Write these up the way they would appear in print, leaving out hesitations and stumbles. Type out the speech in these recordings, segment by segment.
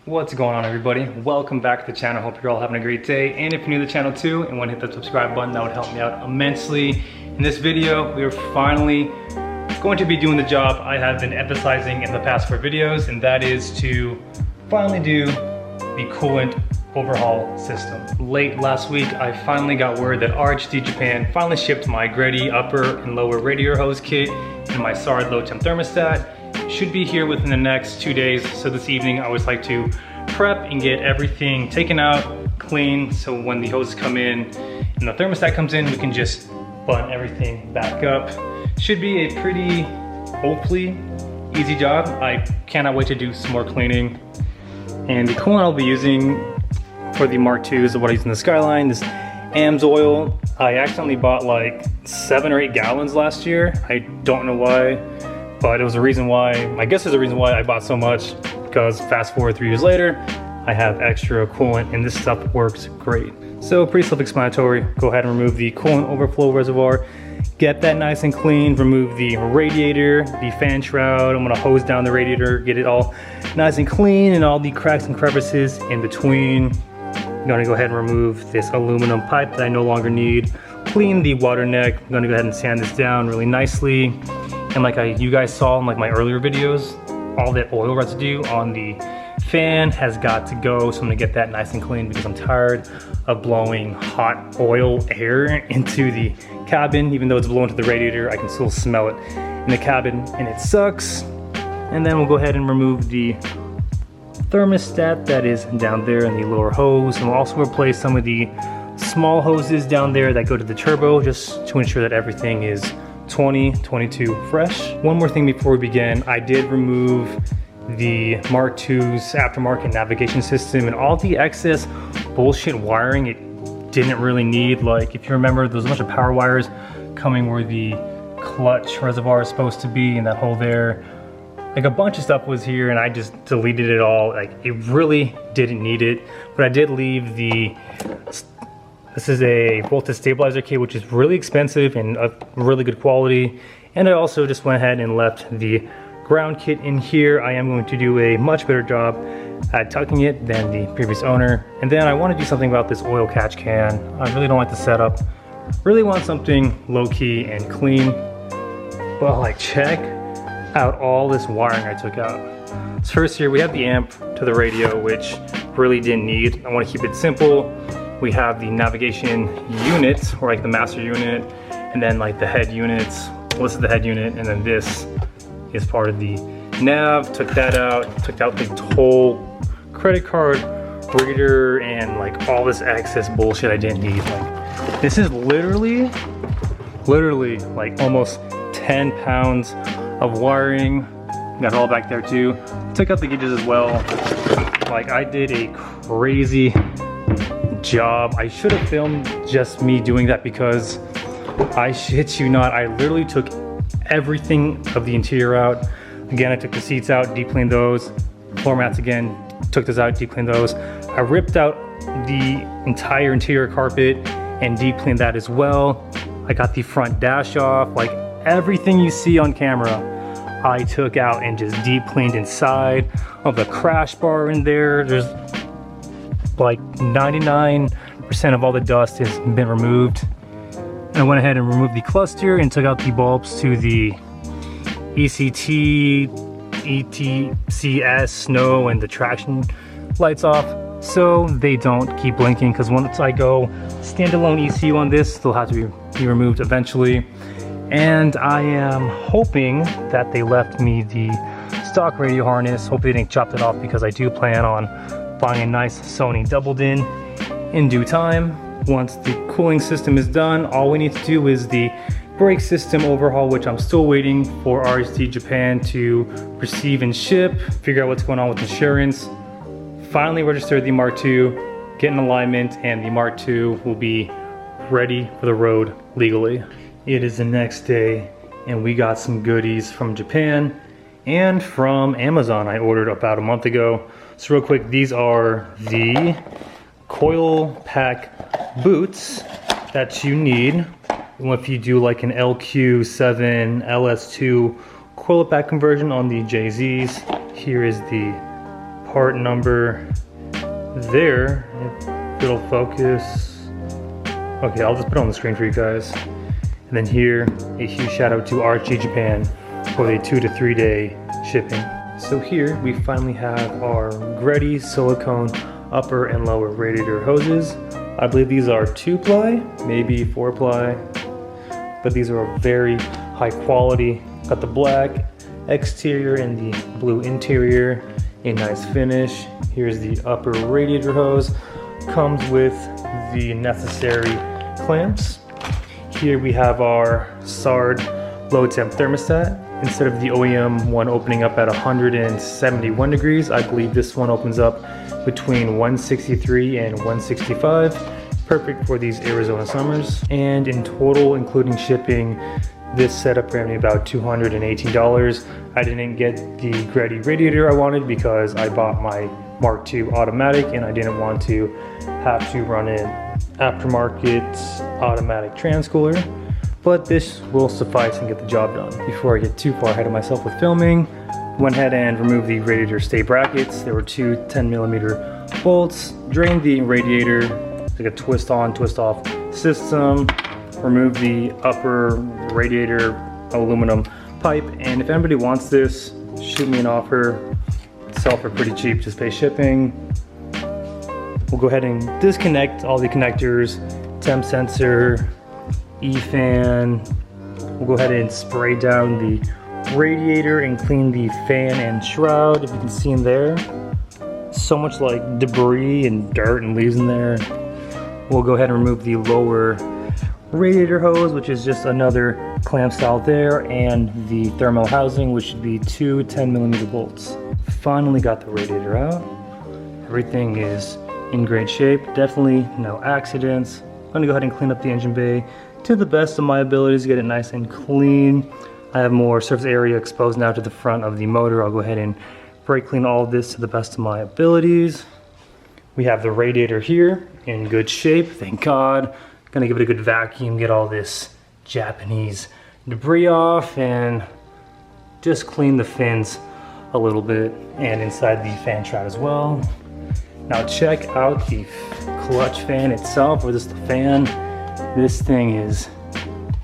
What's going on, everybody? Welcome back to the channel. Hope you're all having a great day. And if you're new to the channel too and want to hit that subscribe button, that would help me out immensely. In this video, we are finally going to be doing the job I have been emphasizing in the past 4 videos, and that is to finally do the coolant overhaul system. Late last week, I finally got word that RHD Japan finally shipped my Grady upper and lower radiator hose kit and my SARD low temp thermostat. Should be here within the next 2 days. So this evening I always like to prep and get everything taken out, clean, so when the hoses come in and the thermostat comes in, we can just button everything back up. Should be a pretty, hopefully, easy job. I cannot wait to do some more cleaning. And the coolant I'll be using for the Mark II is what I use in the Skyline, this AMS oil. I accidentally bought like 7 or 8 gallons last year. I don't know why, but it was a reason why, I guess there's a reason why I bought so much, because fast forward 3 years later, I have extra coolant and this stuff works great. So pretty self-explanatory. Go ahead and remove the coolant overflow reservoir, get that nice and clean, remove the radiator, the fan shroud. I'm gonna hose down the radiator, get it all nice and clean and all the cracks and crevices in between. I'm gonna go ahead and remove this aluminum pipe that I no longer need, clean the water neck. I'm gonna go ahead and sand this down really nicely. And like you guys saw in like my earlier videos, all that oil residue on the fan has got to go. So I'm gonna get that nice and clean because I'm tired of blowing hot oil air into the cabin. Even though it's blowing to the radiator, I can still smell it in the cabin and it sucks. And then we'll go ahead and remove the thermostat that is down there in the lower hose. And we'll also replace some of the small hoses down there that go to the turbo, just to ensure that everything is 2022 fresh. One more thing before we begin, I did remove the Mark II's aftermarket navigation system and all the excess bullshit wiring it didn't really need. Like if you remember, there's a bunch of power wires coming where the clutch reservoir is supposed to be, and that hole there. Like a bunch of stuff was here and I just deleted it all. Like it really didn't need it, but I did leave the, this is a voltage stabilizer kit, which is really expensive and of really good quality. And I also just went ahead and left the ground kit in here. I am going to do a much better job at tucking it than the previous owner. And then I want to do something about this oil catch can. I really don't like the setup. Really want something low key and clean. But like check out all this wiring I took out. So first here we have the amp to the radio, which really didn't need. I want to keep it simple. We have the navigation unit, or like the master unit, and then like the head units. Well, this is the head unit, and then this is part of the nav. Took that out, took out the whole credit card reader, and like all this excess bullshit I didn't need. Like this is literally like almost 10 pounds of wiring. Got it all back there too. Took out the gauges as well. Like I did a crazy job. I should have filmed just me doing that because I shit you not, I literally took everything of the interior out. Again, I took the seats out, deep cleaned those. Floor mats again, took those out, deep cleaned those. I ripped out the entire interior carpet and deep cleaned that as well. I got the front dash off. Like everything you see on camera, I took out and just deep cleaned inside of the crash bar in there. There's like 99% of all the dust has been removed. And I went ahead and removed the cluster and took out the bulbs to the ECT, ETCS, snow, and the traction lights off so they don't keep blinking, because once I go standalone ECU on this, they'll have to be removed eventually. And I am hoping that they left me the stock radio harness. Hope they didn't chop it off, because I do plan on buying a nice Sony doubled in due time. Once the cooling system is done, all we need to do is the brake system overhaul, which I'm still waiting for RHD Japan to receive and ship, figure out what's going on with insurance. Finally register the Mark II, get in alignment, and the Mark II will be ready for the road legally. It is the next day and we got some goodies from Japan and from Amazon I ordered about a month ago. So real quick, these are the coil pack boots that you need if you do like an LQ7 LS2 coil pack conversion on the JZs. Here is the part number there, if it'll focus. Okay, I'll just put it on the screen for you guys. And then here, a huge shout out to RG Japan for the 2 to 3 day shipping. So here we finally have our Greddy silicone upper and lower radiator hoses. I believe these are 2-ply, maybe 4-ply, but these are very high quality. Got the black exterior and the blue interior, a nice finish. Here's the upper radiator hose. Comes with the necessary clamps. Here we have our SARD low temp thermostat. Instead of the OEM one opening up at 171 degrees, I believe this one opens up between 163 and 165. Perfect for these Arizona summers. And in total, including shipping, this setup ran me about $218. I didn't get the Greddy radiator I wanted because I bought my Mark II automatic and I didn't want to have to run an aftermarket automatic transcooler, but this will suffice and get the job done. Before I get too far ahead of myself with filming, went ahead and removed the radiator stay brackets. There were two 10mm bolts, drained the radiator, like a twist on, twist off system, removed the upper radiator aluminum pipe, and if anybody wants this, shoot me an offer. Sell for pretty cheap, just pay shipping. We'll go ahead and disconnect all the connectors, temp sensor, E-fan. We'll go ahead and spray down the radiator and clean the fan and shroud. If you can see in there, so much like debris and dirt and leaves in there. We'll go ahead and remove the lower radiator hose, which is just another clamp style there, and the thermal housing, which should be two 10mm bolts. Finally got the radiator out. Everything is in great shape. Definitely no accidents. I'm gonna go ahead and clean up the engine bay to the best of my abilities, get it nice and clean. I have more surface area exposed now to the front of the motor. I'll go ahead and brake clean all of this to the best of my abilities. We have the radiator here in good shape, thank God. Gonna give it a good vacuum, get all this Japanese debris off, and just clean the fins a little bit and inside the fan shroud as well. Now check out the clutch fan itself, or just the fan. This thing is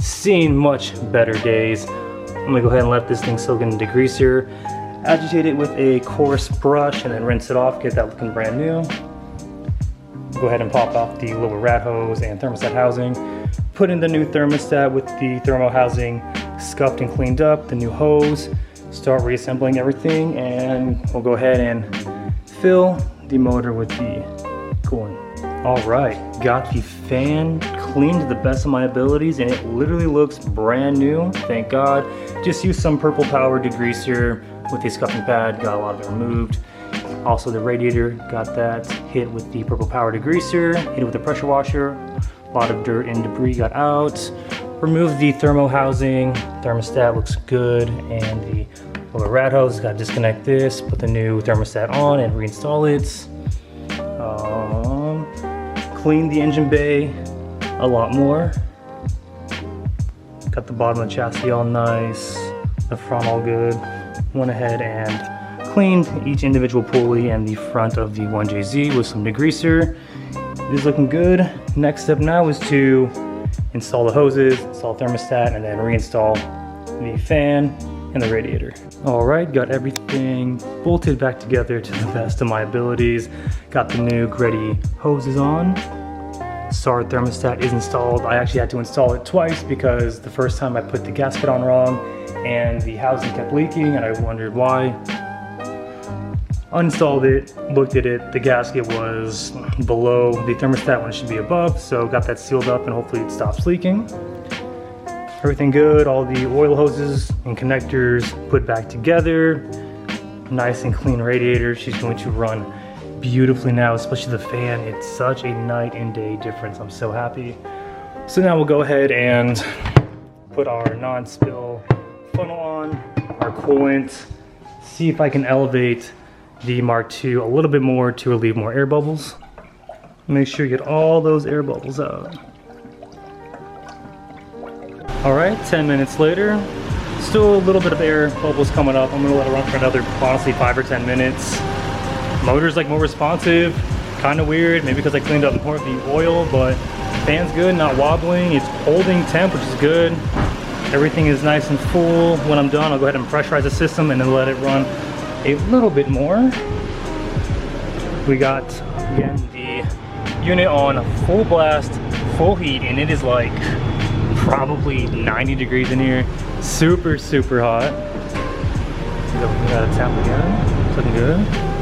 seen much better days. I'm gonna go ahead and let this thing soak in the degreaser, agitate it with a coarse brush, and then rinse it off, get that looking brand new. Go ahead and pop off the lower rat hose and thermostat housing. Put in the new thermostat with the thermal housing scuffed and cleaned up, the new hose. Start reassembling everything, and we'll go ahead and fill the motor with the coolant. All right, got the fan cleaned to the best of my abilities, and it literally looks brand new, thank God. Just used some purple power degreaser with a scuffing pad, got a lot of it removed. Also the radiator, got that hit with the purple power degreaser, hit it with the pressure washer. A lot of dirt and debris got out. Removed the thermal housing, thermostat looks good, and the lower rat hose, gotta disconnect this, put the new thermostat on and reinstall it. Clean the engine bay a lot more. Got the bottom of the chassis all nice, the front all good. Went ahead and cleaned each individual pulley and the front of the 1JZ with some degreaser. It is looking good. Next step now is to install the hoses, install the thermostat, and then reinstall the fan and the radiator. All right, got everything bolted back together to the best of my abilities. Got the new Greddy hoses on. SARD thermostat is installed. I actually had to install it twice because the first time I put the gasket on wrong and the housing kept leaking and I wondered why. Uninstalled it, looked at it, the gasket was below the thermostat when it should be above, so got that sealed up and hopefully it stops leaking. Everything good, all the oil hoses and connectors put back together. Nice and clean radiator. She's going to run beautifully now, especially the fan. It's such a night and day difference. I'm so happy. So now we'll go ahead and put our non-spill funnel on, our coolant, see if I can elevate the Mark II a little bit more to relieve more air bubbles. Make sure you get all those air bubbles out. All right, 10 minutes later, still a little bit of air bubbles coming up. I'm gonna let it run for another, honestly, 5 or 10 minutes. Motor's like more responsive, kind of weird, maybe because I cleaned up more of the oil, but fan's good, not wobbling. It's holding temp, which is good. Everything is nice and full. When I'm done, I'll go ahead and pressurize the system and then let it run a little bit more. We got, again, the unit on full blast, full heat, and it is like probably 90 degrees in here. Super, super hot. We got a tap again. It's looking good.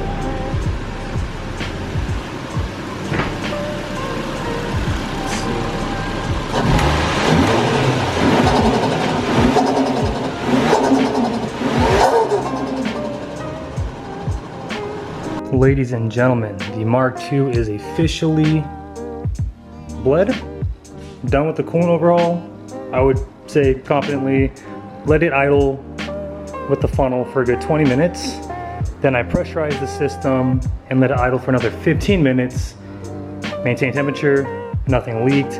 Ladies and gentlemen, the Mark II is officially bled. Done with the coolant overhaul. I would say confidently let it idle with the funnel for a good 20 minutes. Then I pressurize the system and let it idle for another 15 minutes. Maintain temperature, nothing leaked.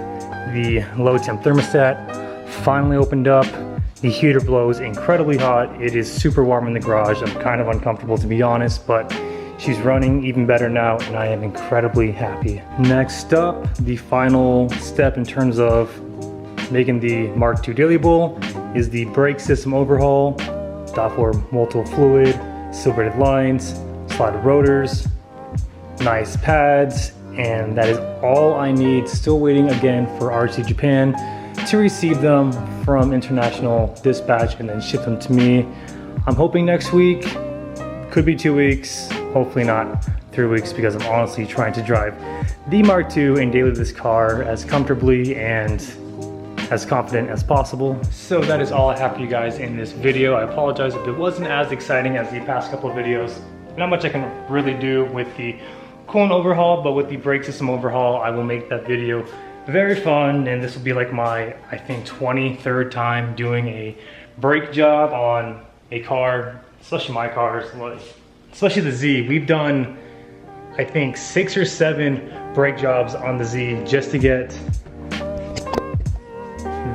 The low temp thermostat finally opened up. The heater blows incredibly hot. It is super warm in the garage. I'm kind of uncomfortable, to be honest, but she's running even better now, and I am incredibly happy. Next up, the final step in terms of making the Mark II dailyable is the brake system overhaul. for multiple fluid, silver-braided lines, slotted rotors, nice pads, and that is all I need. Still waiting again for RC Japan to receive them from international dispatch and then ship them to me. I'm hoping next week, could be 2 weeks, hopefully not 3 weeks, because I'm honestly trying to drive the Mark II and daily this car as comfortably and as confident as possible. So that is all I have for you guys in this video. I apologize if it wasn't as exciting as the past couple of videos. Not much I can really do with the coolant overhaul, but with the brake system overhaul, I will make that video very fun, and this will be like my, I think, 23rd time doing a brake job on a car, especially my cars, especially the Z. We've done, I think, 6 or 7 brake jobs on the Z just to get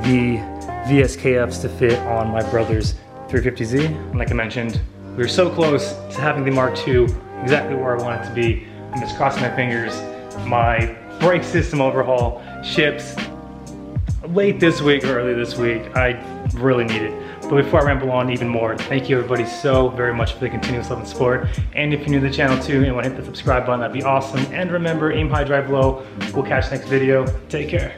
the VSKFs to fit on my brother's 350Z. And like I mentioned, we were so close to having the Mark II exactly where I want it to be. I'm just crossing my fingers. My brake system overhaul ships late this week or early this week. I really need it. But before I ramble on even more, thank you everybody so very much for the continuous love and support. And if you're new to the channel too and want to hit the subscribe button, that'd be awesome. And remember, aim high, drive low. We'll catch you next video. Take care.